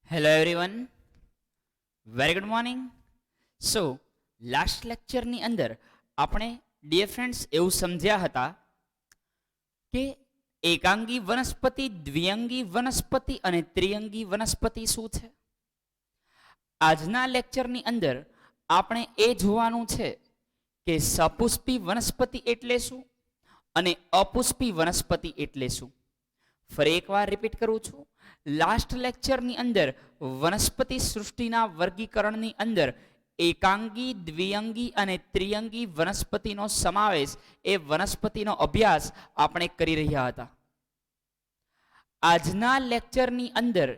Hello everyone, very good morning. So, last લેક્ચરની અંદર આપણે ડિયર ફ્રેન્ડ્સ એવું સમજ્યા હતા કે એકાંગી વનસ્પતિ, દ્વિઅંગી વનસ્પતિ અને ત્રિઅંગી વનસ્પતિ શું છે. આજના લેક્ચરની અંદર આપણે એ જોવાનું છે કે સપુષ્પી વનસ્પતિ એટલે શું અને અપુષ્પી વનસ્પતિ એટલે શું. ફરી એકવાર રિપીટ કરું છું. લાસ્ટ લેક્ચરની અંદર વનસ્પતિ સૃષ્ટિના વર્ગીકરણની અંદર એકાંગી, દ્વિઅંગી અને ત્રિઅંગી વનસ્પતિનો સમાવેશ, એ વનસ્પતિનો અભ્યાસ આપણે કરી રહ્યા હતા. આજના લેક્ચરની અંદર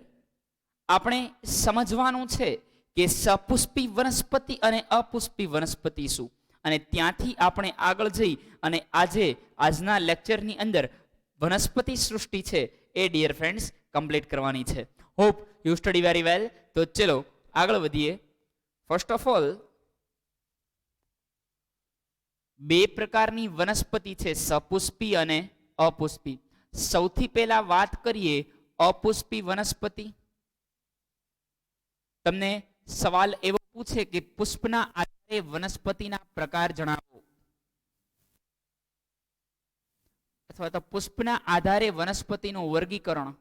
આપણે સમજવાનું છે કે સપુષ્પી વનસ્પતિ અને અપુષ્પી વનસ્પતિ શું, અને ત્યાંથી આપણે આગળ જઈ અને આજના લેક્ચરની અંદર વનસ્પતિ સૃષ્ટિ છે એ ડિયર ફ્રેન્ડ્સ કમ્પ્લીટ કરવાની છે. Hope you study very well. તો ચલો આગળ વધીએ. ફર્સ્ટ ઓફ ઓલ, બે પ્રકારની વનસ્પતિ છે, સપુષ્પી અને અપુષ્પી. સૌથી પહેલા વાત કરીએ અપુષ્પી વનસ્પતિ. તમને સવાલ એવો પૂછે કે પુષ્પના આધારે વનસ્પતિના પ્રકાર જણાવો, અથવા તો પુષ્પના આધારે વનસ્પતિનું વર્ગીકરણ.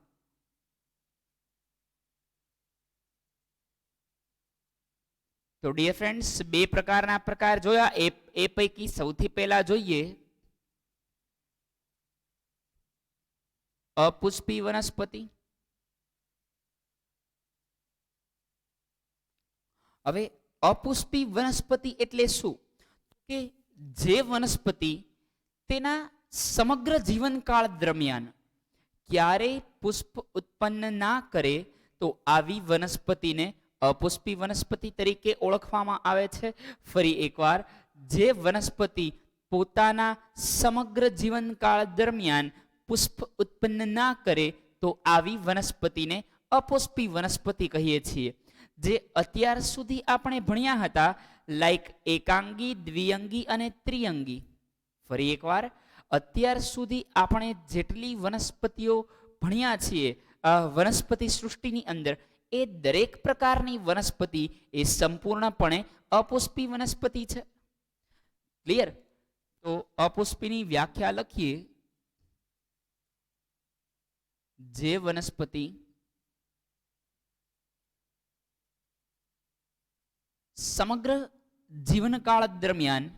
તો ડિયર ફ્રેન્ડ્સ, બે પ્રકારના પ્રકાર જોયા. એ પૈકી સૌથી પહેલા જોઈએ અપુષ્પી વનસ્પતિ. હવે અપુષ્પી વનસ્પતિ એટલે શું? કે જે વનસ્પતિ તેના સમગ્ર જીવનકાળ દરમિયાન ક્યારેય પુષ્પ ઉત્પન્ન ના કરે, તો આવી વનસ્પતિને અપુષ્પી વનસ્પતિ તરીકે ઓળખવામાં આવે છે. ફરી એકવાર, જે વનસ્પતિ પોતાના સમગ્ર જીવનકાળ દરમિયાન પુષ્પ ઉત્પન્ન ના કરે, તો આવી વનસ્પતિને અપુષ્પી વનસ્પતિ કહીએ છીએ. જે અત્યાર સુધી આપણે ભણ્યા હતા, લાઈક એકાંગી, દ્વિઅંગી અને ત્રિઅંગી. ફરી એકવાર, અત્યાર સુધી આપણે જેટલી વનસ્પતિઓ ભણ્યા છીએ વનસ્પતિ સૃષ્ટિની અંદર, એ દરેક પ્રકારની વનસ્પતિ એ સંપૂર્ણપણે અપુષ્પી વનસ્પતિ છે. ક્લિયર? તો અપુષ્પીની વ્યાખ્યા લખીએ. જે વનસ્પતિ સમગ્ર જીવનકાળ દરમિયાન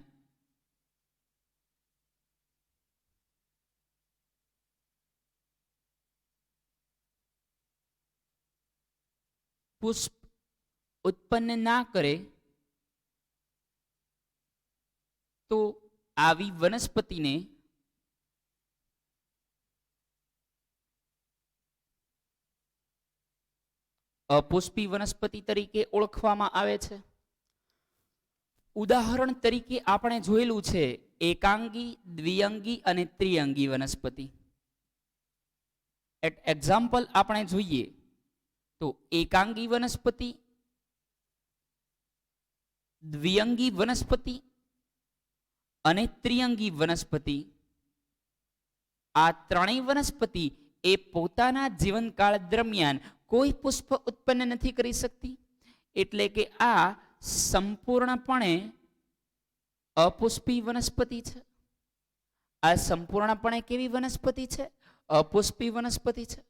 પુષ્પ ઉત્પન્ન ના કરે, તો આવી વનસ્પતિને અપુષ્પી વનસ્પતિ તરીકે ઓળખવામાં આવે છે. ઉદાહરણ તરીકે આપણે જોયેલું છે એકાંગી, દ્વિઅંગી અને ત્રિઅંગી વનસ્પતિ. એક્ઝામ્પલ આપણે જોઈએ તો એકાંગી વનસ્પતિ, દ્વિઅંગી વનસ્પતિ અને ત્રિઅંગી વનસ્પતિ, આ ત્રણેય વનસ્પતિ એ પોતાના જીવનકાળ દરમિયાન કોઈ પુષ્પ ઉત્પન્ન નથી કરી શકતી. એટલે કે આ સંપૂર્ણપણે અપુષ્પી વનસ્પતિ છે. આ સંપૂર્ણપણે કેવી વનસ્પતિ છે? અપુષ્પી વનસ્પતિ છે.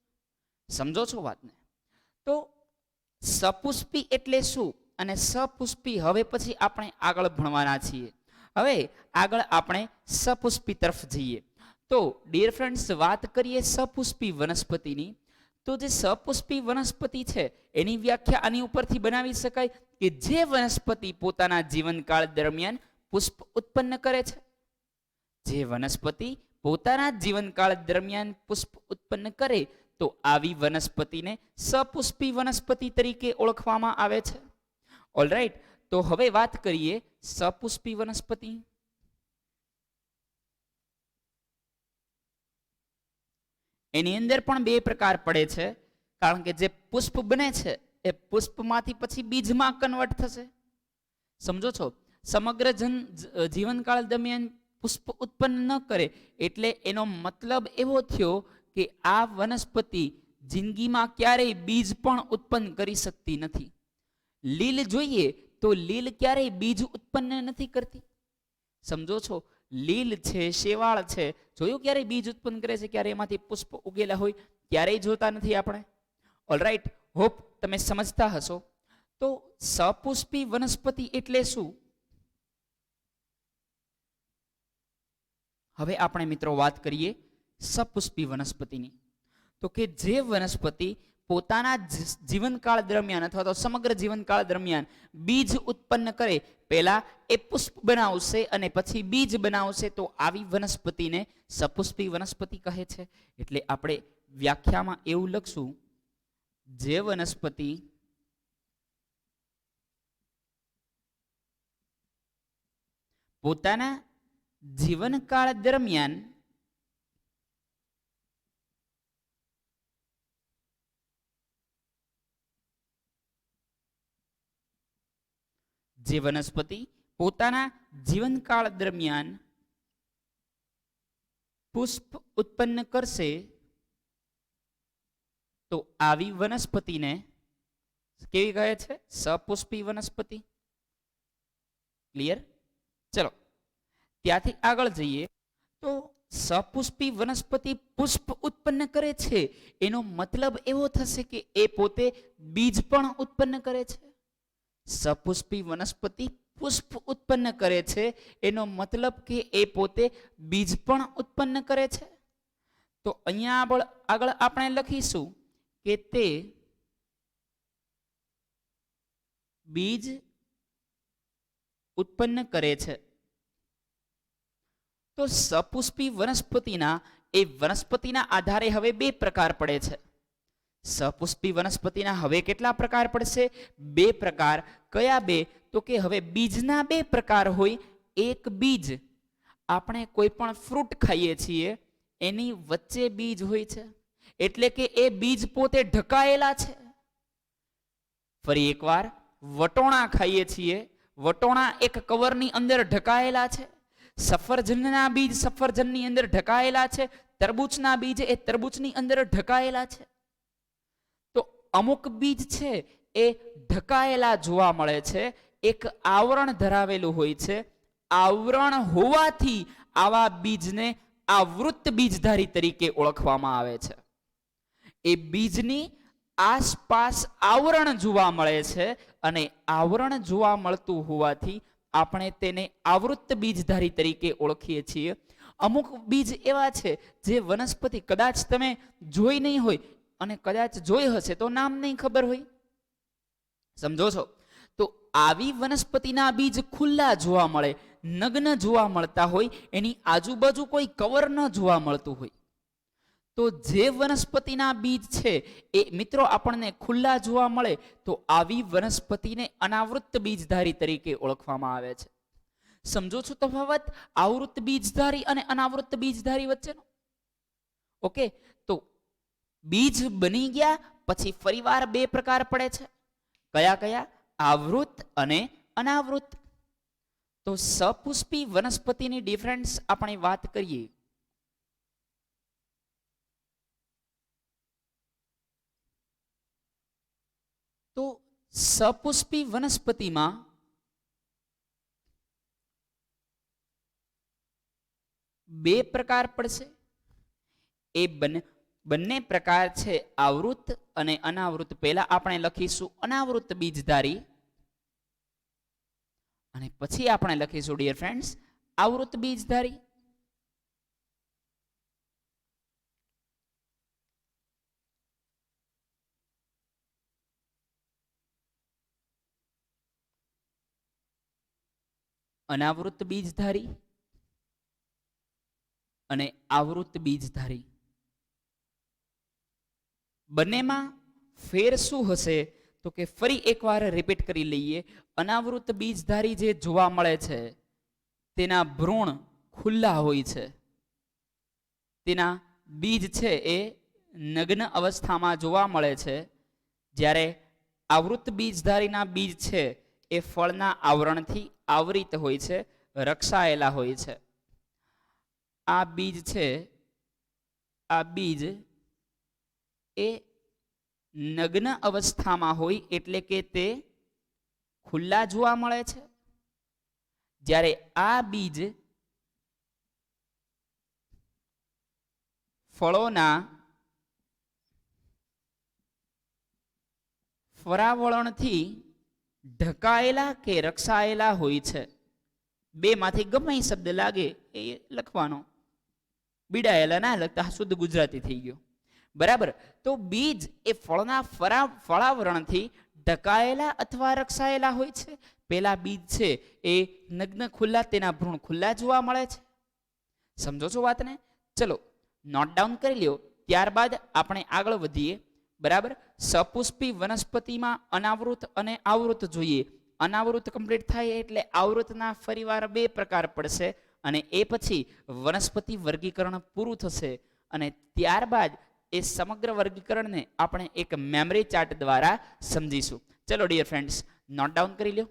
સમજો છો વાતને? તો સપુષ્પી એટલે શું અને સપુષ્પી હવે પછી આપણે આગળ ભણવાના છીએ. હવે આગળ આપણે સપુષ્પી તરફ જઈએ. તો ડિયર ફ્રેન્ડ્સ, વાત કરીએ સપુષ્પી વનસ્પતિની. તો જે સપુષ્પી વનસ્પતિ છે એની વ્યાખ્યા આની ઉપરથી બનાવી શકાય કે જે વનસ્પતિ પોતાના જીવનકાળ દરમિયાન પુષ્પ ઉત્પન્ન કરે છે. જે વનસ્પતિ પોતાના જીવનકાળ દરમિયાન પુષ્પ ઉત્પન્ન કરે, તો આવી વનસ્પતિને સપુષ્પી વનસ્પતિ તરીકે ઓળખવામાં આવે છે. ઓલરાઈટ, તો હવે વાત કરીએ સપુષ્પી વનસ્પતિ. એની અંદર પણ બે પ્રકાર પડે છે, કારણ કે જે પુષ્પ બને છે એ પુષ્પમાંથી પછી બીજમાં કન્વર્ટ થશે. સમજો છો? સમગ્ર જીવનકાળ દરમિયાન પુષ્પ ઉત્પન્ન ન કરે, એટલે એનો મતલબ એવો થયો કે આ વનસ્પતિ જિંદગીમાં ક્યારેય બીજ પણ ઉત્પન્ન કરી શકતી નથી. લીલ જોઈએ તો લીલ ક્યારેય બીજ ઉત્પન્ન નથી કરતી. સમજો છો? લીલ છે, શેવાળ છે, જોયું ક્યારેય બીજ ઉત્પન્ન કરે છે? ક્યારે એમાંથી પુષ્પ ઉગેલા હોય? ક્યારેય જોતા નથી આપણે. ઓલરાઈટ, હોપ તમે સમજતા હશો. તો સપુષ્પી વનસ્પતિ એટલે શું? હવે આપણે મિત્રો વાત કરીએ સપુષ્પી વનસ્પતિની. તો કે જે વનસ્પતિ પોતાના જીવનકાળ દરમિયાન અથવા તો સમગ્ર જીવનકાળ દરમિયાન બીજ ઉત્પન્ન કરે, પહેલા એ પુષ્પ બનાવશે અને પછી બીજ બનાવશે, તો આવી વનસ્પતિને સપુષ્પી વનસ્પતિ કહે છે. એટલે આપણે વ્યાખ્યામાં એવું લખશું, જે વનસ્પતિ પોતાના જીવનકાળ દરમિયાન જે વનસ્પતિ પોતાના જીવનકાળ દરમિયાન પુષ્પ ઉત્પન્ન કરશે, તો આવી વનસ્પતિને કેવી કહે છે? સપુષ્પી વનસ્પતિ. ક્લિયર? ચલો ત્યાંથી આગળ જઈએ. તો સપુષ્પી વનસ્પતિ પુષ્પ ઉત્પન્ન કરે છે, એનો મતલબ એવો થશે કે એ પોતે બીજ પણ ઉત્પન્ન કરે છે. સપુષ્પી વનસ્પતિ પુષ્પ ઉત્પન્ન કરે છે, એનો મતલબ કે એ પોતે બીજ પણ ઉત્પન્ન કરે છે. તો અહીંયા આગળ આપણે લખીશું કે તે બીજ ઉત્પન્ન કરે છે. તો સપુષ્પી વનસ્પતિના એ વનસ્પતિના આધારે હવે બે પ્રકાર પડે છે. સપુષ્પી વનસ્પતિના હવે કેટલા પ્રકાર પડશે? બે પ્રકાર. કયા બે? તો કે હવે બીજના બે પ્રકાર હોય. એક બીજ, આપણે કોઈ પણ ફ્રૂટ ખાઈએ છીએ એની વચ્ચે બીજ હોય છે, એટલે કે એ બીજ પોતે ઢકાયેલા છે. ફરી એકવાર, વટોણા ખાઈએ છીએ, વટોણા એક કવરની અંદર ઢકાયેલા છે. સફરજનના બીજ સફરજનની અંદર ઢકાયેલા છે. તરબૂચના બીજ એ તરબૂચની અંદર ઢકાયેલા છે. તો અમુક બીજ છે એ ઢકાયેલા જોવા મળે છે, એક આવરણ ધરાવેલું હોય છે. આવરણ હોવાથી આવા બીજને આવૃત બીજધારી તરીકે ઓળખવામાં આવે છે. એ બીજની આસપાસ આવરણ જોવા મળે છે, અને આવરણ જોવા મળતું હોવાથી આપણે તેને આવૃત બીજધારી તરીકે ઓળખીએ છીએ. અમુક બીજ એવા છે જે વનસ્પતિ કદાચ તમે જોઈ નહીં હોય, અને કદાચ જોઈ હશે તો નામ નહીં ખબર હોય. સમજો છો? તો આવી વનસ્પતિના બીજ ખુલ્લા જોવા મળે, નગ્ન જોવા મળતા હોય, એની આજુબાજુ કોઈ કવર ન જોવા મળતું હોય. તો જે વનસ્પતિના બીજ છે એ મિત્રો આપણને ખુલ્લા જોવા મળે, તો આવી વનસ્પતિને અનાવૃત બીજધારી તરીકે ઓળખવામાં આવે છે. સમજો છો તફાવત આવૃત બીજધારી અને અનાવૃત બીજધારી વચ્ચેનો? ઓકે, તો બીજ બની ગયા પછી ફરીવાર બે પ્રકાર પડે છે. કયા કયા? આવૃત અને અનાવૃત. તો સપુષ્પી વનસ્પતિની ડિફરન્સ આપણે વાત કરીએ. તો સપુષ્પી વનસ્પતિમાં બે પ્રકાર પડશે. એ બંને પ્રકાર છે આવૃત અને અનાવૃત. પહેલા આપણે લખીશું અનાવૃત બીજધારી, અને પછી આપણે લખીશું ડિયર ફ્રેન્ડ્સ આવૃત બીજધારી. અનાવૃત બીજધારી અને આવૃત બીજધારી, બંનેમાં ફેર શું હશે? તો કે ફરી એકવાર રિપીટ કરી લઈએ. અનાવૃત બીજધારી જે જોવા મળે છે તેના ભ્રૂણ ખુલ્લા હોય છે, તેના બીજ છે એ નગ્ન અવસ્થામાં જોવા મળે છે. જ્યારે આવૃત બીજધારીના બીજ છે એ ફળના આવરણથી આવરિત હોય છે, રક્ષાયેલા હોય છે. આ બીજ છે, આ બીજ એ નગ્ન અવસ્થામાં હોય એટલે કે તે ખુલ્લા જોવા મળે છે. જ્યારે આ બીજ ફળોના પરાવરણથી ઢકાયેલા કે રક્ષાયેલા હોય છે. બે માંથી ગમે એ શબ્દ લાગે એ લખવાનો. બીડાયેલા ના લખતા, શુદ્ધ ગુજરાતી થઈ ગયો. બરાબર. તો બીજ એ ફળના ફળાવરણથી ઢકાયેલા અથવા રક્ષાયેલા હોય છે. પેલા બીજ છે એ નગ્ન ખુલ્લા, તેના ભ્રૂણ ખુલ્લા જોવા મળે છે. સમજો છો વાતને? ચલો નોટ ડાઉન કરી લ્યો. ત્યારબાદ આપણે આગળ વધીએ. બરાબર. સપુષ્પી વનસ્પતિમાં અનાવૃત અને આવૃત જોઈએ. અનાવૃત કમ્પ્લીટ થાય એટલે આવૃતના ફરીવાર બે પ્રકાર પડશે અને એ પછી વનસ્પતિ વર્ગીકરણ પૂરું થશે અને ત્યારબાદ એ સમગ્ર વર્ગીકરણને આપણે એક મેમરી ચાર્ટ દ્વારા સમજીશું. ચલો ડિયર ફ્રેન્ડ્સ, નોટ ડાઉન કરી લો.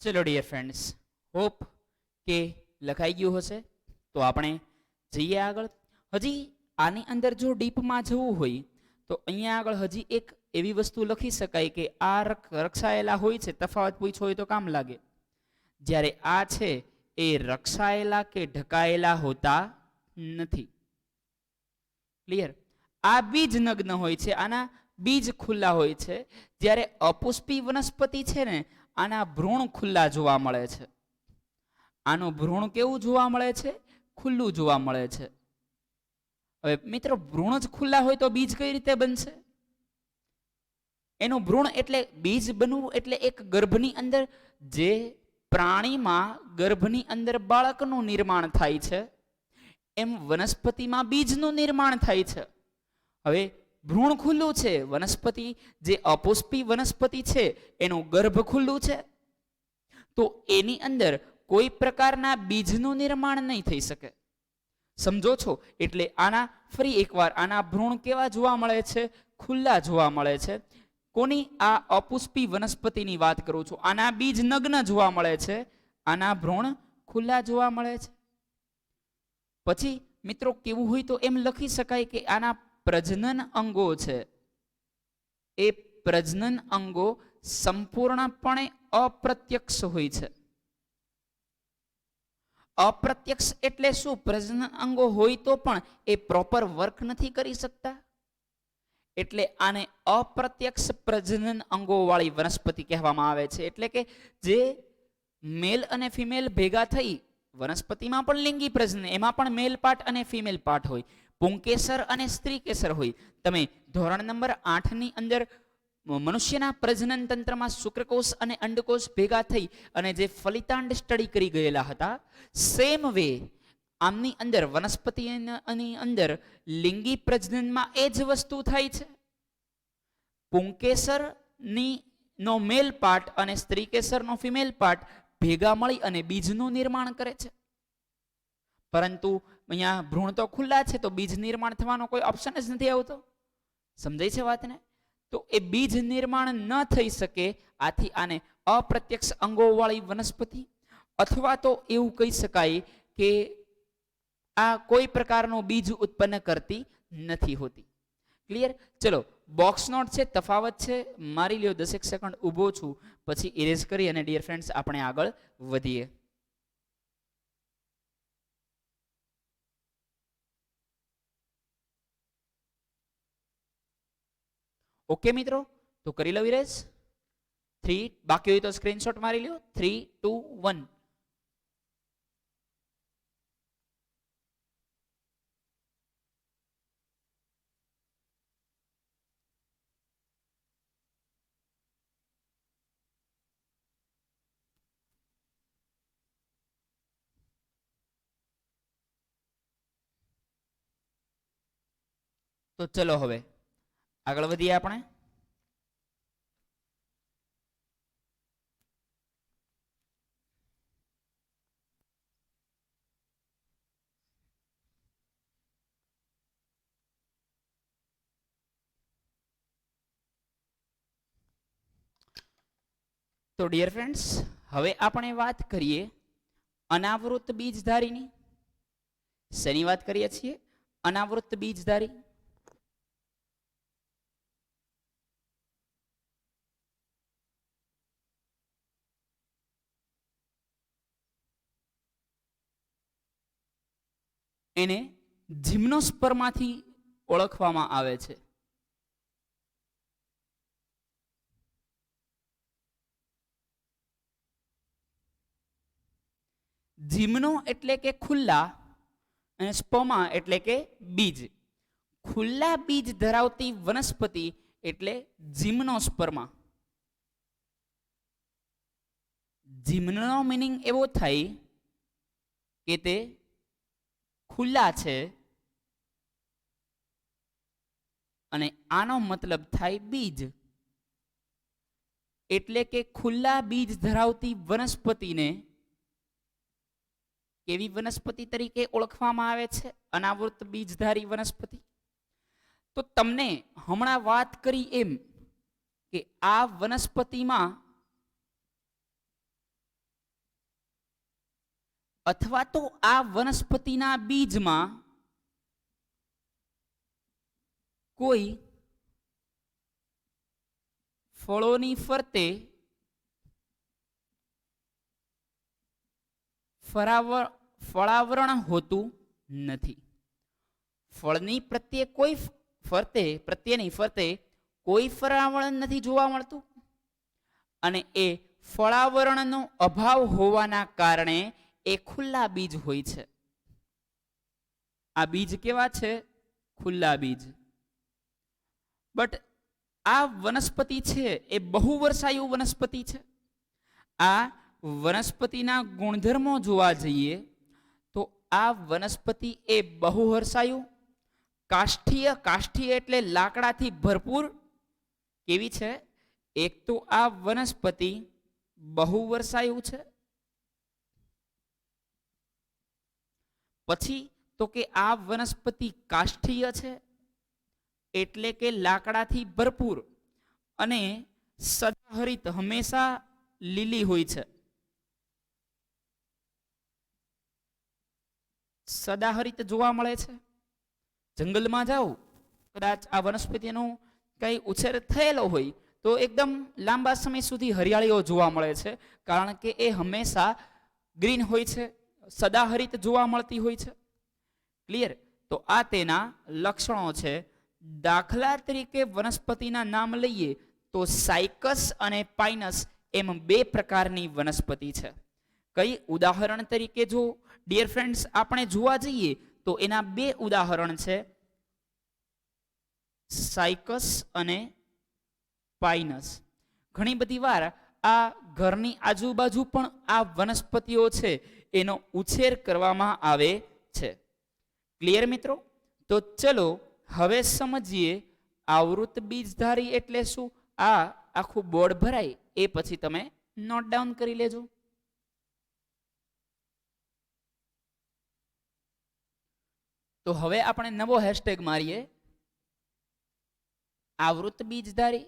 ચલો ડિયર ફ્રેન્ડ્સ, હોપ કે લખાઈ ગયું હશે. તો આપણે જઈએ આગળ. હજી આની અંદર જો ડીપમાં જવું હોય તો અહીંયા આગળ હજી એક એવી વસ્તુ લખી શકાય કે આ રક્ષાયેલા હોય છે. તફાવત પૂછો હોય તો કામ લાગે. જ્યારે આ છે એ રક્ષાયેલા કે ઢકાયેલા હોતા નથી. ક્લિયર? આ બીજ નગ્ન હોય છે, આના બીજ ખુલ્લા હોય છે. જ્યારે અપુષ્પી વનસ્પતિ છે ને, આના ભ્રૂણ ખુલ્લા જોવા મળે છે. આનું ભ્રૂણ કેવું જોવા મળે છે? ખુલ્લું જોવા મળે છે. હવે મિત્રો, ભ્રૂણ જ ખુલ્લા હોય તો બીજ કઈ રીતે બનશે? એનું ભ્રૂણ એટલે બીજ બનવું એટલે એક ગર્ભની અંદર, જે પ્રાણીમાં ગર્ભની અંદર બાળકનું નિર્માણ થાય છે એમ વનસ્પતિમાં બીજનું નિર્માણ થાય છે. હવે ભ્રૂણ ખુલ્લું છે, વનસ્પતિ જે અપુષ્પી વનસ્પતિ છે એનું ગર્ભ ખુલ્લું છે, તો એની અંદર કોઈ પ્રકારના બીજનું નિર્માણ નહીં થઈ શકે. સમજો છો? એટલે આના ફરી એકવાર આના ભ્રૂણ કેવા જોવા મળે છે? ખુલ્લા જોવા મળે છે. કોની? આ અપુષ્પી વનસ્પતિની વાત કરું છું. આના બીજ નગ્ન જોવા મળે છે, આના ભ્રૂણ ખુલ્લા જોવા મળે છે. પછી મિત્રો કેવું હોય તો એમ લખી શકાય કે આના પ્રજનન અંગો છે એ પ્રજનન અંગો સંપૂર્ણપણે અપ્રત્યક્ષ હોય છે. અપ્રત્યક્ષ એટલે શું? પ્રજનન અંગો હોય તો પણ એ પ્રોપર વર્ક નથી કરી શકતા. એટલે આને અપ્રત્યક્ષ પ્રજનન અંગો વાળી વનસ્પતિ કહેવામાં આવે છે. એટલે કે જે મેલ અને ફિમેલ ભેગા થઈ, વનસ્પતિમાં પણ લિંગી પ્રજનન, એમાં પણ મેલ પાર્ટ અને ફિમેલ પાર્ટ હોય, પુંકેસર અને સ્ત્રી કેસર હોય. તમે ધોરણ નંબર 8 ની અંદર મનુષ્યના પ્રજનન તંત્રમાં શુક્રકોષ અને અંડકોષ ભેગા થઈ અને જે ફલિતાંડ સ્ટડી કરી ગયેલા હતા, સેમ વે આમની અંદર વનસ્પતિની અંદર લિંગી પ્રજનનમાં એ જ વસ્તુ થાય છે. પુંકેસરની નો મેલ પાર્ટ અને સ્ત્રી કેસરનો ફિમેલ પાર્ટ ભેગા મળી અને બીજનું નિર્માણ કરે છે. પરંતુ અહીંયા ભ્રૂણ તો ખુલ્લા છે, તો બીજ નિર્માણ થવાનો કોઈ ઓપ્શન જ નથી આવતો. સમજાય છે વાતને? તો એ બીજ નિર્માણ ન થઈ શકે. આથી આને અપ્રત્યક્ષ અંગો વાળી વનસ્પતિ, અથવા તો એવું કહી શકાય કે આ કોઈ પ્રકારનો બીજ ઉત્પન્ન કરતી નથી હોતી. ક્લિયર? ચલો, બોક્સ નોટ છે, તફાવત છે, મારી લ્યો 10 સેકન્ડ ઊભો છું, પછી ઇરેઝ કરી અને ડિયર ફ્રેન્ડ્સ આપણે આગળ વધીએ. ઓકે મિત્રો, તો કરી લો ઇરેઝ. 3, બાકી હોય તો સ્ક્રીનશોટ મારી લ્યો. 3, 2, 1. તો ચલો હવે આગળ વધીએ આપણે. તો ડિયર ફ્રેન્ડ્સ, હવે આપણે વાત કરીએ અનાવૃત બીજધારીની. શેની વાત કરીએ છીએ? અનાવૃત બીજધારી. એને જિમ્નોસ્પર્મમાંથી ઓળખવામાં આવે છે. જીમ્નો એટલે કે ખુલ્લા અને સ્પર્મા એટલે કે બીજ. ખુલ્લા બીજ ધરાવતી વનસ્પતિ એટલે જિમ્નોસ્પર્મા. જીમ્નનો મીનિંગ એવો થાય કે તે ખુલ્લા છે અને આનો મતલબ થાય બીજ. એટલે કે ખુલ્લા બીજ ધરાવતી વનસ્પતિને કેવી વનસ્પતિ તરીકે ઓળખવામાં આવે છે? અનાવૃત બીજધારી વનસ્પતિ. તો તમને હમણાં વાત કરી એમ કે આ વનસ્પતિમાં અથવા તો આ વનસ્પતિના બીજમાં કોઈ ફળોની ફરતે ફળાવરણ હોતું નથી. ફળની પ્રત્યે કોઈ પ્રત્યેની ફરતે કોઈ ફળાવરણ નથી જોવા મળતું અને એ ફળાવરણનો અભાવ હોવાના કારણે એ ખુલ્લા બીજ હોય છે. આ બીજ કેવા છે? ખુલ્લા બીજ. બટ આ વનસ્પતિ છે એ બહુવર્ષાયુ વનસ્પતિ છે. આ વનસ્પતિના ગુણધર્મો જોવા જઈએ તો આ વનસ્પતિ એ બહુવર્ષાયુ, કાષ્ઠીય. કાષ્ઠીય એટલે લાકડાથી ભરપૂર. કેવી છે? એક તો આ વનસ્પતિ બહુવર્ષાયુ છે. પછી તો કે આ વનસ્પતિ કાષ્ઠીય છે એટલે કે લાકડાથી ભરપૂર અને સદાહરિત, હંમેશા લીલી હોય છે. સદાહરિત જોવા મળે છે. જંગલમાં જાઓ, કદાચ આ વનસ્પતિનો કઈ ઉછેર થયેલો હોય તો એકદમ લાંબા સમય સુધી હરિયાળીઓ જોવા મળે છે, કારણ કે એ હંમેશા ગ્રીન હોય છે, સદાહરિત જોવા મળતી હોય છે. ક્લિયર? તો આ તેના લક્ષણો છે. દાખલા તરીકે વનસ્પતિના નામ લઈએ તો સાયકસ અને પાઇનસ એમ બે પ્રકારની વનસ્પતિ છે. કઈ? ઉદાહરણ તરીકે જો ડિયર ફ્રેન્ડ્સ આપણે જોવા જઈએ તો એના બે ઉદાહરણ છે, સાયકસ અને પાઇનસ. ઘણી બધી વાર આ ઘરની આજુબાજુ પણ આ વનસ્પતિઓ છે એનો ઉછેર કરવામાં આવે છે. ક્લિયર મિત્રો? તો ચલો હવે સમજીએ આવૃત બીજધારી એટલે શું. આ આખું બોર્ડ ભરાય એ પછી તમે નોટ ડાઉન કરી લેજો. તો હવે આપણે નવો હેશટેગ મારીએ, આવૃત બીજધારી.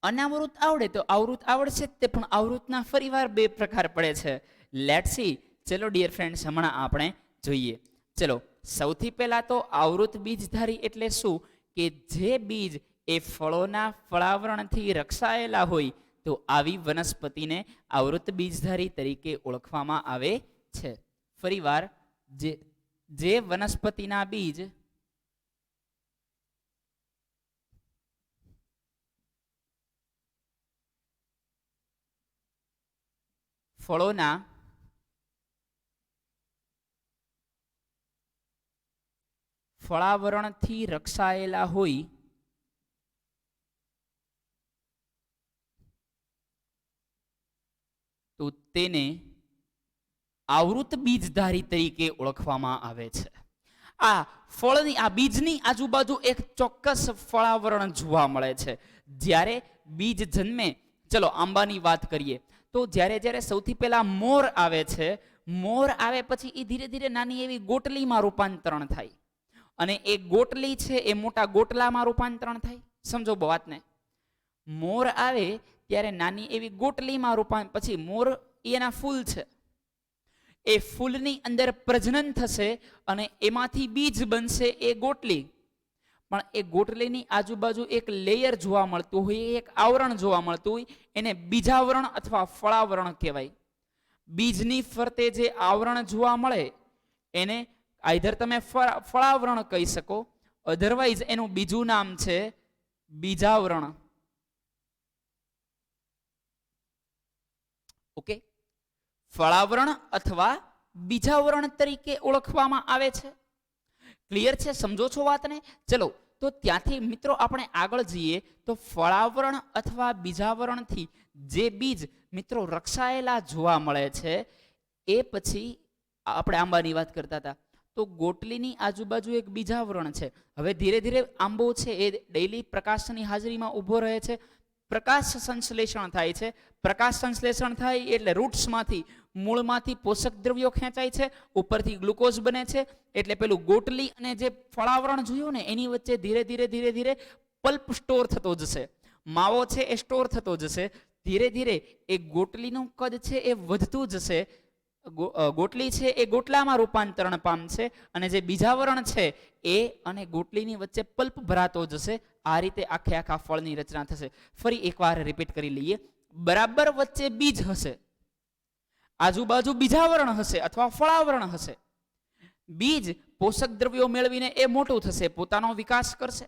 અનાવૃત આવડે તો આવૃત આવડશે જ તે, પણ આવૃતના ફરીવાર બે પ્રકાર પડે છે. Let's see. ચલો ડિયર ફ્રેન્ડ્સ, હમણાં આપણે જોઈએ. ચલો સૌથી પહેલા તો આવૃત બીજધારી એટલે શું કે જે બીજ એ ફળોના ફળાવરણથી રક્ષાયેલા હોય તો આવી વનસ્પતિને આવૃત બીજધારી તરીકે ઓળખવામાં આવે છે. ફરીવાર, જે વનસ્પતિના બીજ ફળોના ફળાવરણથી રક્ષાયેલા હોય તો તેને આવૃત બીજધારી તરીકે ઓળખવામાં આવે છે. આ ફળની આ બીજની આજુબાજુ એક ચોક્કસ ફળાવરણ જોવા મળે છે. જ્યારે બીજ જન્મે, ચલો આંબાની વાત કરીએ તો જ્યારે જ્યારે સૌથી પહેલા મોર આવે છે, મોર આવે પછી એ ધીરે ધીરે નાની એવી ગોટલીમાં રૂપાંતરણ થાય અને એ ગોટલી છે એ મોટા ગોટલામાં રૂપાંતરણ થાય. સમજો વાતને. મોર આવે ત્યારે નાની એવી ગોટલીમાં પછી મોર એના ફૂલ છે, એ ફૂલની અંદર પ્રજનન થશે અને એમાંથી બીજ બનશે એ ગોટલી. પણ એ ગોટલીની આજુબાજુ એક લેયર જોવા મળતું હોય, એક આવરણ જોવા મળતું હોય, એને બીજાવરણ અથવા ફળાવરણ કહેવાય. બીજની ફરતે જે આવરણ જોવા મળે એને આઈધર તમે ફળાવરણ કહી શકો, અધરવાઇઝ એનું બીજું નામ છે બીજાવરણ. ઓકે, ફળાવરણ અથવા બીજાવરણ તરીકે ઓળખવામાં આવે છે. ક્લિયર છે? સમજો છો વાતને? ચલો તો ત્યાંથી મિત્રો આપણે આગળ જઈએ તો ફળાવરણ અથવા બીજાવરણથી જે બીજ મિત્રો રક્ષાયેલા જોવા મળે છે એ પછી આપણે આંબાની વાત કરતા હતા તો ગોટલીની આજુબાજુ એક બીજાવરણ છે. હવે ધીરે ધીરે આંબો છે એ ડેઈલી પ્રકાશની હાજરીમાં ઊભો રહે છે, પ્રકાશ સંશ્લેષણ થાય છે. પ્રકાશ સંશ્લેષણ થાય એટલે રૂટ્સમાંથી, મૂળમાંથી પોષક દ્રવ્યો ખેંચાય છે, ઉપરથી ગ્લુકોઝ બને છે. એટલે પેલું ગોટલી અને જે ફળાવરણ જોયું ને એની વચ્ચે ધીરે ધીરે ધીરે ધીરે પલ્પ સ્ટોર થતો જશે, માવો છે એ સ્ટોર થતો જશે. ધીરે ધીરે એ ગોટલીનું કદ છે એ વધતું જશે, ગોટલી છે એ ગોટલામાં રૂપાંતરણ પામશે અને જે બીજાવરણ છે એ અને ગોટલીની વચ્ચે પલ્પ ભરાતો જશે. આ રીતે આખે આખા ફળની રચના થશે. ફરી એકવાર રિપીટ કરી લઈએ. બરાબર વચ્ચે બીજ હશે, આજુબાજુ બીજાવરણ હશે અથવા ફળાવરણ હશે. બીજ પોષક દ્રવ્યો મેળવીને એ મોટું થશે, પોતાનો વિકાસ કરશે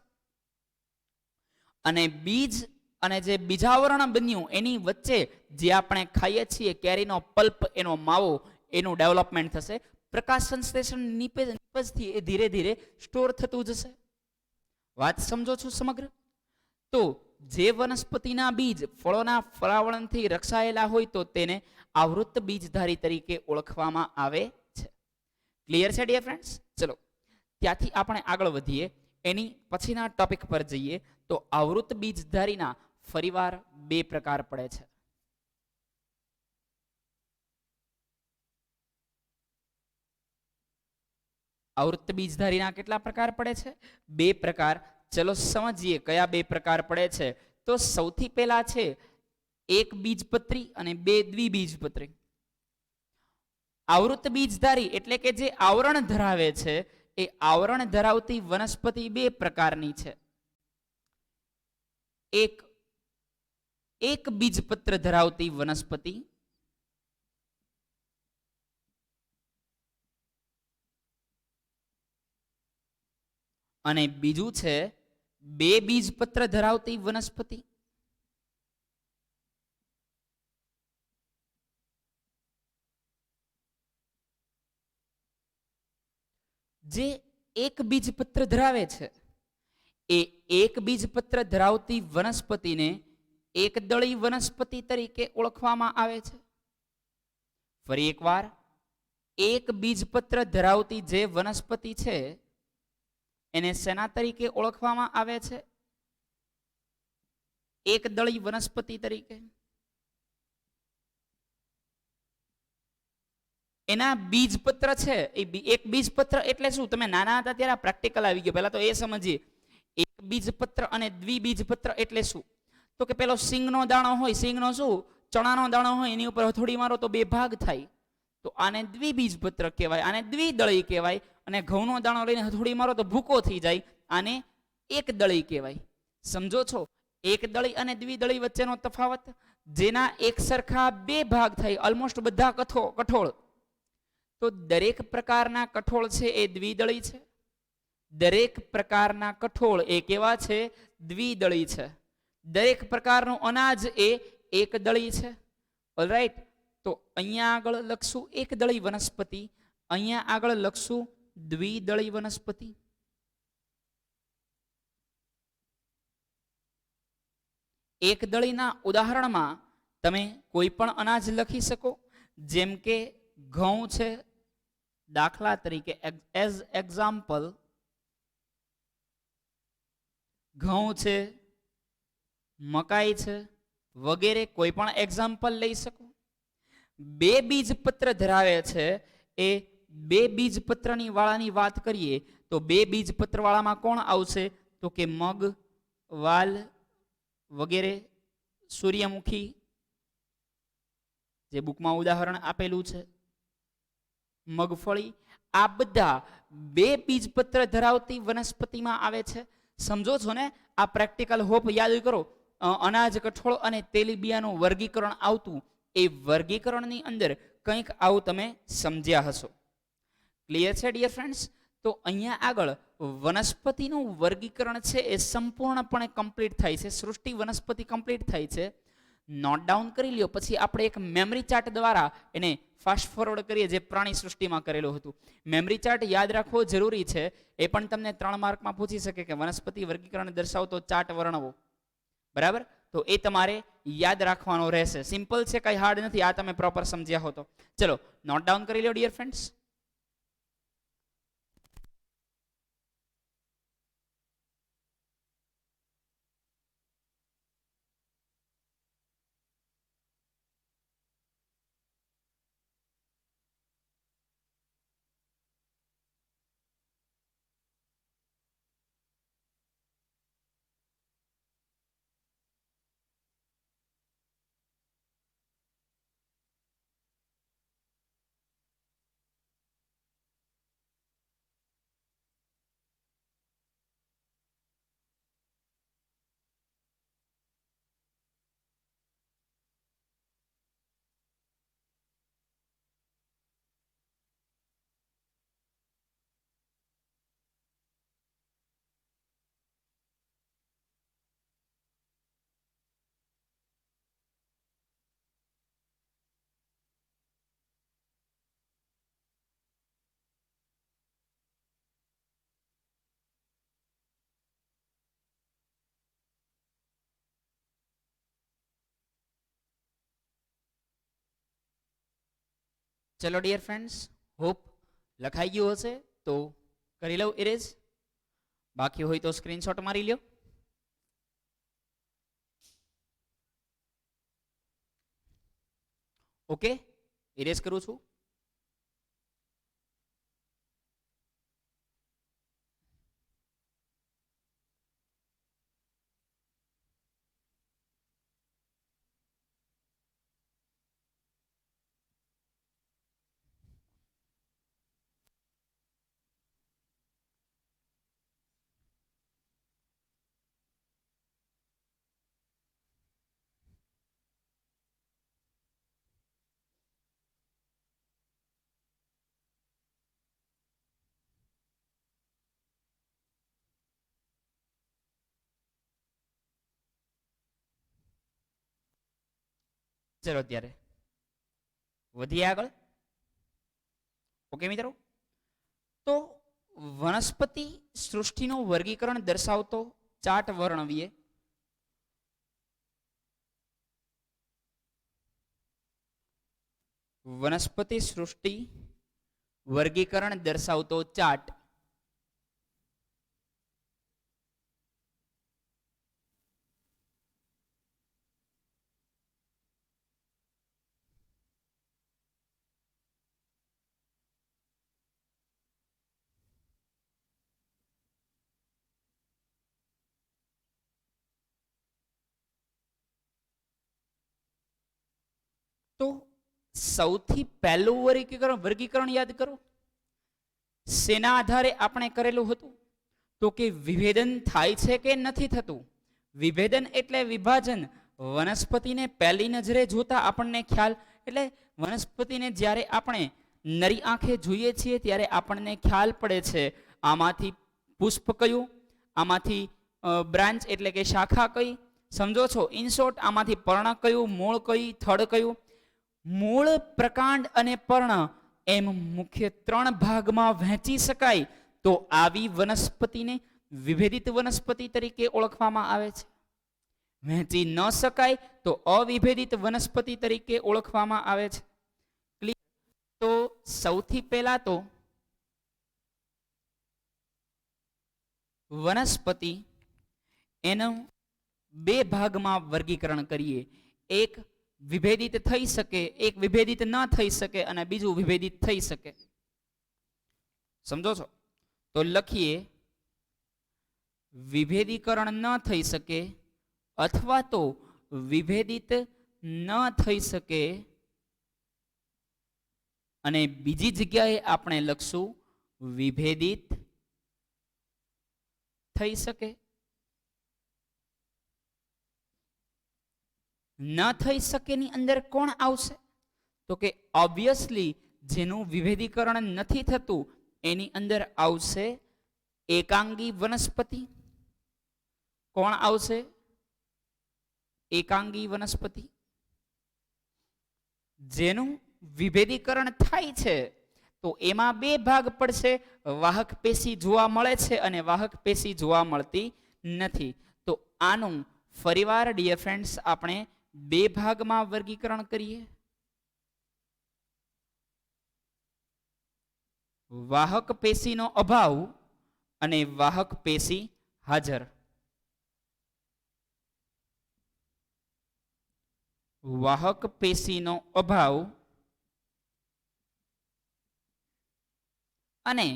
અને બીજ અને જે બીજાવરણ બન્યું એની વચ્ચે જે આપણે ખાઈએ છીએ કેરીનો પલ્પ, એનો માવો, એનું ડેવલપમેન્ટ થશે. પ્રકાશ સંશ્લેષણ નિપજથી એ ધીરે ધીરે સ્ટોર થતું જશે. વાત સમજો છો સમગ્ર? તો જે વનસ્પતિના બીજ ફળોના ફળાવરણથી રક્ષાયેલા હોય તો તેને આવૃત બીજધારી તરીકે ઓળખવામાં આવે છે. ક્લિયર છે ડિયર ફ્રેન્ડ્સ? ચલો ત્યાંથી આપણે આગળ વધીએ, એની પછીના ટોપિક પર જઈએ. તો આવૃત બીજધારીના ફરીવાર બે પ્રકાર પડે છે. આવૃત બીજધારીના કેટલા પ્રકાર પડે છે? બે પ્રકાર. ચલો સમજીએ કયા બે પ્રકાર પડે છે. તો સૌથી પહેલા છે એક બીજપત્રી અને બે દ્વિબીજપત્રી. આવૃત બીજધારી એટલે કે જે આવરણ ધરાવે છે એ આવરણ ધરાવતી વનસ્પતિ બે પ્રકારની છે. એક બીજપત્ર ધરાવતી વનસ્પતિ અને બીજું છે બે બીજપત્ર ધરાવતી વનસ્પતિ. જે એક બીજપત્ર ધરાવે છે એ એક બીજપત્ર ધરાવતી વનસ્પતિને એકદળી વનસ્પતિ તરીકે ઓળખવામાં આવે છે. ફરી એકવાર, એક બીજપત્ર ધરાવતી જે વનસ્પતિ છે એને શેના તરીકે ઓળખવામાં આવે છે? એકદળી વનસ્પતિ તરીકે. એના બીજપત્ર છે એ એક બીજપત્ર એટલે શું? તમે નાના હતા ત્યારે પ્રેક્ટિકલ આવી ગયો, પહેલા તો એ સમજીએ. એક બીજપત્ર અને દ્વિબીજપત્ર એટલે શું? તો કે પેલો સિંગનો દાણો હોય, સિંગનો શું ચણાનો દાણો હોય, એની ઉપર હથોડી મારો તો બે ભાગ થાય, તો આને દ્વિબીજપત્ર કહેવાય, આને દ્વિદળી કહેવાય. અને ઘઉંનો દાણો લઈને હથોડી મારો તો ભૂકો થઈ જાય, આને એકદળી કહેવાય. સમજો છો એકદળી અને દ્વિદળી વચ્ચેનો તફાવત? જેના એક સરખા બે ભાગ થાય, ઓલમોસ્ટ બધા કઠોળ. તો દરેક પ્રકારના કઠોળ છે એ દ્વિદળી છે, દરેક પ્રકારના કઠોળ એ કેવા છે? દ્વિદળી છે. દરેક પ્રકારનું અનાજ એ એકદળી છે. ઓલરાઈટ, તો અહીંયા આગળ લખશું એકદળી વનસ્પતિ, અહીંયા આગળ લખશું દ્વિદળી વનસ્પતિ. એકદળીના ઉદાહરણમાં તમે કોઈ પણ અનાજ લખી શકો, જેમ કે ઘઉં છે, દાખલા તરીકે એઝ એક્ઝામ્પલ ઘઉં છે, મકાઈ છે વગેરે કોઈ પણ એક્ઝામ્પલ લઈ શકો. બે બીજપત્ર ધરાવે છે એ બે બીજપત્રની વાળાની વાત કરીએ તો બે બીજપત્ર વાળામાં કોણ આવશે તો કે મગ, વાલ વગેરે, સૂર્યમુખી જે બુકમાં ઉદાહરણ આપેલું છે, મગફળી, આ બધા બે બીજપત્ર ધરાવતી વનસ્પતિમાં આવે છે. સમજો છો ને? આ પ્રેક્ટિકલ હોપ યાદ કરો. અનાજ, કઠોળ અને તેલીબિયાનું વર્ગીકરણ આવતું, એ વર્ગીકરણની અંદર કંઈક આવું તમે સમજ્યા હશો. ક્લિયર છે ડિયર ફ્રેન્ડ્સ? તો અહીંયા આગળ વનસ્પતિનું વર્ગીકરણ છે એ સંપૂર્ણપણે કમ્પ્લીટ થાય છે. સૃષ્ટિ વનસ્પતિ કમ્પ્લીટ થાય છે. નોટ ડાઉન કરી લ્યો, પછી આપણે એક મેમરી ચાર્ટ દ્વારા એને ફાસ્ટ ફોરવર્ડ કરીએ જે પ્રાણી સૃષ્ટિમાં કરેલું હતું. મેમરી ચાર્ટ યાદ રાખવો જરૂરી છે. એ પણ તમને 3 માર્કમાં પૂછી શકે કે વનસ્પતિ વર્ગીકરણ દર્શાવતો ચાર્ટ વર્ણવો. બરાબર? તો એ તમારે યાદ રાખવાનો રહેશે. સિમ્પલ છે, કઈ હાર્ડ નથી. આ તમે પ્રોપર સમજ્યા હો તો. ચલો નોટ ડાઉન કરી લો ડિયર ફ્રેન્ડ્સ. ચલો ડિયર ફ્રેન્ડ્સ, હોપ લખાઈ ગયું હશે તો કરી લઉં ઇરેઝ. બાકી હોય તો સ્ક્રીનશોટ મારી લ્યો. ઓકે, ઇરેઝ કરું છું. ચલો ત્યારે વધીએ આગળ. ઓકે મિત્રો, તો વનસ્પતિ સૃષ્ટિનું વર્ગીકરણ દર્શાવતો ચાર્ટ વર્ણવીએ. વનસ્પતિ સૃષ્ટિ વર્ગીકરણ દર્શાવતો ચાર્ટ. તો સૌથી પહેલું વર્ગીકરણ યાદ કરો. શેના આધારે આપણે કરેલું હતું? તો કે વિભેદન થાય છે કે નથી થતું. વિભેદન એટલે વિભાજન. વનસ્પતિને પહેલી નજરે જોતા આપણને ખ્યાલ, એટલે વનસ્પતિને જ્યારે આપણે નરી આંખે જોઈએ છીએ ત્યારે આપણને ખ્યાલ પડે છે આમાંથી પુષ્પ કયું, આમાંથી બ્રાન્ચ એટલે કે શાખા કઈ. સમજો છો? ઇન શોર્ટ, આમાંથી પર્ણ કયું, મૂળ કઈ, થડ કયું. મૂળ, પ્રકાંડ અને પર્ણ એમ મુખ્ય 3 ભાગમાં વહેંચી શકાય. તો આવી વનસ્પતિને વિભેદિત વનસ્પતિ તરીકે ઓળખવામાં આવે છે. વહેંચી ન શકાય તો અવિભેદિત વનસ્પતિ તરીકે ઓળખવામાં આવે છે. તો સૌથી પહેલા તો વનસ્પતિ એનું બે ભાગમાં વર્ગીકરણ કરીએ. એક વિભેદિત થઈ શકે, એક વિભેદિત ન થઈ શકે અને બીજું વિભેદિત થઈ શકે. સમજો છો? તો લખીએ વિભેદીકરણ ન થઈ શકે અથવા તો વિભેદિત ન થઈ શકે, અને બીજી જગ્યાએ આપણે લખશું વિભેદિત થઈ શકે. ન થઈ શકે ની અંદર કોણ આવશે? તો કે ઓબ્વિયસલી જેનું વિભેદીકરણ નથી થતું એની અંદર આવશે એકાંગી વનસ્પતિ. કોણ આવશે? એકાંગી વનસ્પતિ. જેનું વિભેદીકરણ થાય છે તો એમાં બે ભાગ પડશે. વાહક પેશી જોવા મળે છે અને વાહક પેશી જોવા મળતી નથી. તો આનું ફરીવાર ડિયર ફ્રેન્ડ્સ આપણે બે ભાગમાં વર્ગીકરણ કરીએ. વાહક પેશીનો અભાવ અને વાહક પેશી હાજર. વાહક પેશીનો અભાવ અને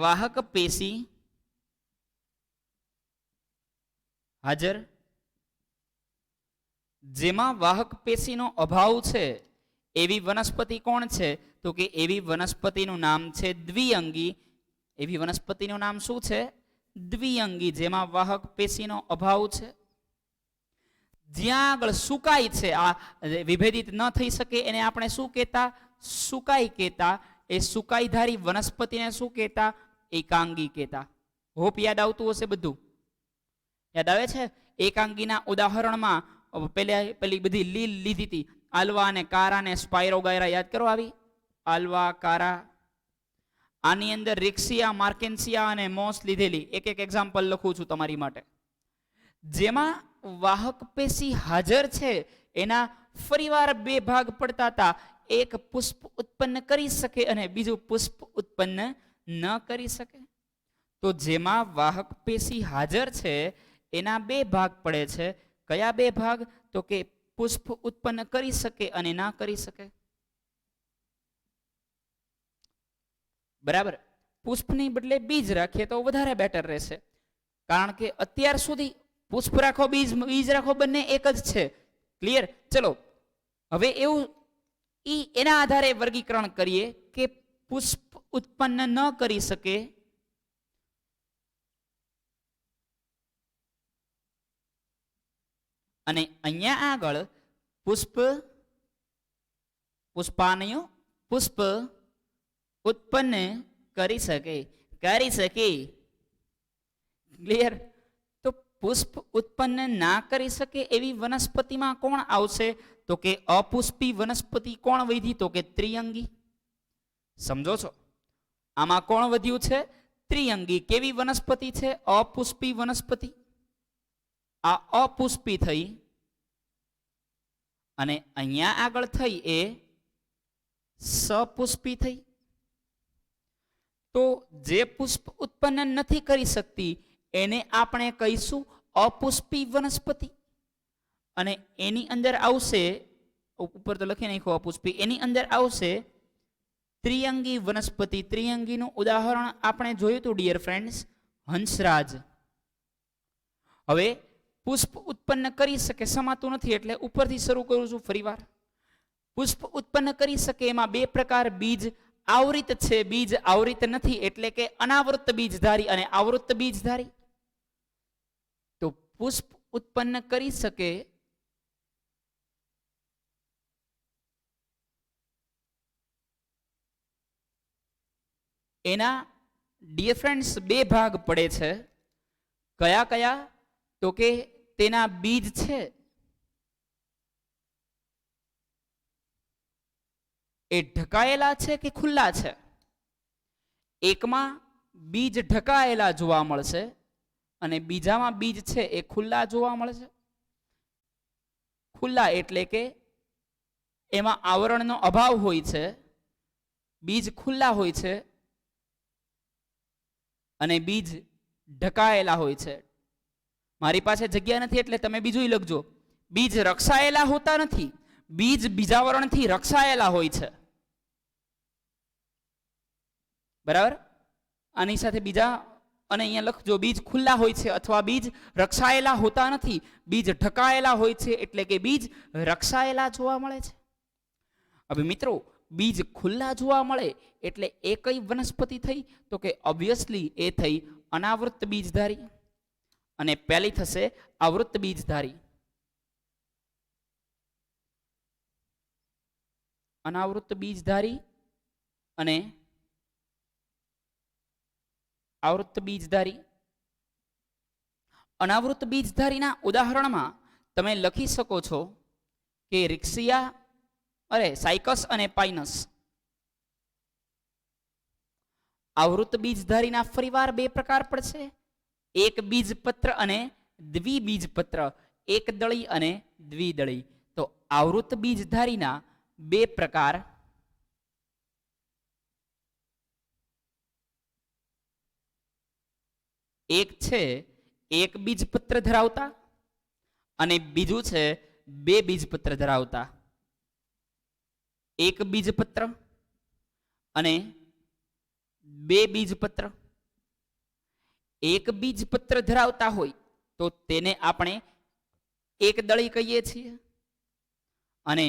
વાહક પેશી હાજર. જેમાં વાહક પેશીનો અભાવ છે એવી વનસ્પતિ કોણ છે? તો કે એવી વનસ્પતિનું નામ છે દ્વિઅંગી. એવી વનસ્પતિનું નામ શું છે? દ્વિઅંગી, જેમાં વાહક પેશીનો અભાવ છે. જ્યાં આગળ સુકાય છે, આ વિભેદિત ન થઈ શકે એને આપણે શું કહેતા? સુકાઈ કહેતા. એ સુકાઈધારી વનસ્પતિને શું કહેતા? એકાંગી કહેતા. હોપ યાદ આવતું હશે બધું? યાદ આવે છે? એકાંગીના ઉદાહરણમાં પેલી બધી લીલ લીધી હતી, આલ્વા અને કારા ને સ્પાયરોગાયરા. યાદ કરો આવી આલ્વા, કારા. આની અંદર રિક્સિયા, માર્કેન્સિયા અને મોસ લીધેલી. એક એક એક્ઝામ્પલ લખું છું તમારી માટે. જેમાં વાહક પેશી હાજર છે એના ફરીવાર બે ભાગ પડતા હતા. એક પુષ્પ ઉત્પન્ન કરી શકે અને બીજું પુષ્પ ઉત્પન્ન ન કરી શકે. તો જેમાં વાહક પેશી હાજર છે એના બે ભાગ પડે છે. કયા બે ભાગ? તો કે પુષ્પ ઉત્પન્ન કરી શકે અને ના કરી શકે. બરાબર. પુષ્પની બદલે બીજ રાખીએ તો વધારે બેટર રહેશે, કારણ કે અત્યાર સુધી પુષ્પ રાખો, બીજ રાખો, બંને એક જ છે. ક્લિયર? ચલો હવે એવું એના આધારે વર્ગીકરણ કરીએ કે પુષ્પ ઉત્પન્ન ન કરી શકે અને અહીંયા આગળ પુષ્પાનયો પુષ્પ ઉત્પન્ન કરી શકે. ક્લિયર? તો પુષ્પ ઉત્પન્ન ના કરી શકે એવી વનસ્પતિમાં કોણ આવશે? તો કે અપુષ્પી વનસ્પતિ. કોણ વધી? તો કે ત્રિઅંગી. સમજો છો? આમાં કોણ વધ્યું છે? ત્રિઅંગી. કેવી વનસ્પતિ છે? અપુષ્પી વનસ્પતિ. આ અપુષ્પી થઈ અને અહીંયા આગળ થઈ એ સપુષ્પી થઈ. તો જે પુષ્પ ઉત્પન્ન નથી કરી શકતી એને આપણે કહીશું અપુષ્પી વનસ્પતિ. અને એની અંદર આવશે, ઉપર તો લખી નાખો અપુષ્પી, એની અંદર આવશે ત્રિઅંગી વનસ્પતિ. ત્રિઅંગીનું ઉદાહરણ આપણે જોયું હતું ડિયર ફ્રેન્ડ્સ, હંસરાજ. હવે પુષ્પ ઉત્પન્ન કરી શકે, સમાતું નથી એટલે ઉપરથી શરૂ કરું છું ફરીવાર. પુષ્પ ઉત્પન્ન કરી શકે એમાં બે પ્રકાર. બીજ આવૃત છે, બીજ આવૃત નથી, એટલે કે અનાવૃત બીજધારી અને આવૃત બીજધારી. તો પુષ્પ ઉત્પન્ન કરી શકે એના ડિયર ફ્રેન્ડ્સ બે ભાગ પડે છે. કયા કયા? તો કે તેના બીજ છે એ ઢકાયેલા છે કે ખુલ્લા છે? એકમાં બીજ ઢકાયેલા જોવા મળશે અને બીજામાં બીજ છે એ ખુલ્લા જોવા મળશે. ખુલ્લા એટલે કે એમાં આવરણનો અભાવ હોય છે બીજ ખુલ્લા હોય છે અને બીજ ઢકાયેલા હોય છે. મારી પાસે જગ્યા નથી એટલે તમે બીજું લખજો. બીજ રક્ષાયેલા હોતા નથી, બીજ બીજાવરણથી રક્ષાયેલા હોય છે. બરાબર? આની સાથે બીજા અને અહીંયા લખજો, બીજ ખુલ્લા હોય છે અથવા બીજ રક્ષાયેલા હોતા નથી, બીજ ઢકાયેલા હોય છે એટલે કે બીજ રક્ષાયેલા જોવા મળે છે. હવે મિત્રો, બીજ ખુલ્લા જોવા મળે એટલે એ કઈ વનસ્પતિ થઈ? તો કે ઓબ્વિયસલી એ થઈ અનાવૃત બીજધારી, અને પહેલી થશે આવૃત બીજધારી. અનાવૃત બીજધારી અને આવૃત બીજધારી. અનાવૃત બીજધારીના ઉદાહરણમાં તમે લખી શકો છો કે રિક્સિયા, સાયકસ અને પાઇનસ. આવૃત બીજધારીના ફરીવાર બે પ્રકાર પડશે, એક બીજપત્ર અને દ્વિબીજપત્ર, એક દળી અને દ્વિદળી. તો આવૃત બીજધારીના બે પ્રકાર, એક છે એક બીજપત્ર ધરાવતા અને બીજું છે બે બીજપત્ર ધરાવતા. એક બીજપત્ર અને બે બીજપત્ર. એક બીજપત્ર ધરાવતા હોય તો તેને આપણે એક દળી કહીએ છીએ, અને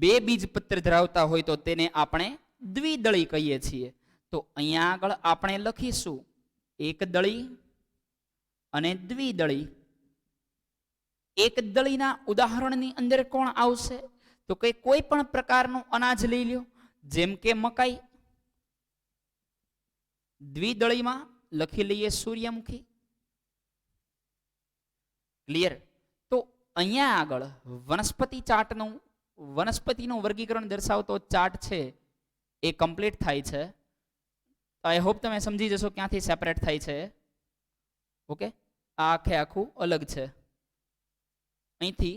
બે બીજપત્ર ધરાવતા હોય તો તેને આપણે દ્વિદળી કહીએ છીએ. તો અહીંયા આગળ આપણે લખીશું એક દળી અને દ્વિદળી. એક દળીના ઉદાહરણની અંદર કોણ આવશે? તો કે કોઈ પણ પ્રકારનું અનાજ લઈ લ્યો, જેમ કે મકાઈ. દ્વિદળીમાં લખી લઈએ સૂર્યમુખી. ક્લિયર? તો અહીંયા આગળ વનસ્પતિ ચાર્ટનું, વનસ્પતિનું વર્ગીકરણ દર્શાવતો ચાર્ટ છે એ કમ્પ્લીટ થાય છે. આઈ હોપ તમે સમજી જશો ક્યાંથી સેપરેટ થાય છે. ઓકે, આ આખે આખું અલગ છે. અહીંથી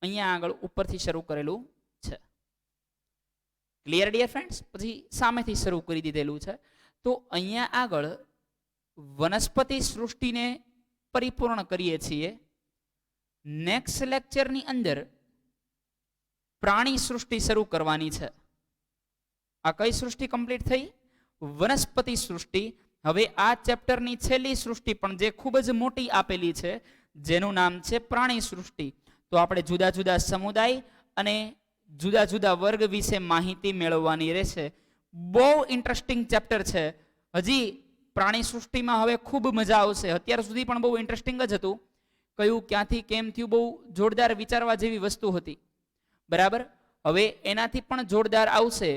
અહીંયા આગળ ઉપરથી શરૂ કરેલું છે. Clear dear friends? પછી સામેથી શરૂ કરી દીધેલું છે. તો અહીંયા આગળ વનસ્પતિ સૃષ્ટિને પરિપૂર્ણ કરીએ છીએ. નેક્સ્ટ લેક્ચરની અંદર પ્રાણી સૃષ્ટિ શરૂ કરવાની છે. આ કઈ સૃષ્ટિ કમ્પ્લીટ થઈ? વનસ્પતિ સૃષ્ટિ. હવે આ ચેપ્ટરની છેલ્લી સૃષ્ટિ પણ જે ખૂબ જ મોટી આપેલી છે, જેનું નામ છે પ્રાણી સૃષ્ટિ. તો આપણે જુદા જુદા સમુદાય અને જુદા જુદા વર્ગ વિશે માહિતી મેળવવાની રહેશે. બહુ ઇન્ટરેસ્ટિંગ ચેપ્ટર છે. હજી પ્રાણી સૃષ્ટિમાં હવે ખૂબ મજા આવશે. અત્યાર સુધી પણ બહુ ઇન્ટરેસ્ટિંગ જ હતું. કયું ક્યાંથી કેમ થયું, બહુ જોરદાર વિચારવા જેવી વસ્તુ હતી. બરાબર? હવે એનાથી પણ જોરદાર આવશે,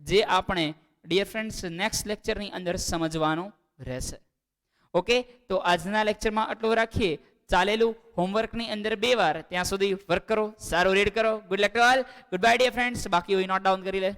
જે આપણે ડિયર ફ્રેન્ડ્સ નેક્સ્ટ લેક્ચરની અંદર સમજવાનું રહેશે. ઓકે, તો આજના લેક્ચરમાં આટલું રાખીએ. ચાલેલું હોમવર્કની અંદર 2 વાર, ત્યાં સુધી વર્ક કરો, સારું રીડ કરો. Good luck to all. Goodbye dear friends. બાકી હોય નોટ ડાઉન કરી લે.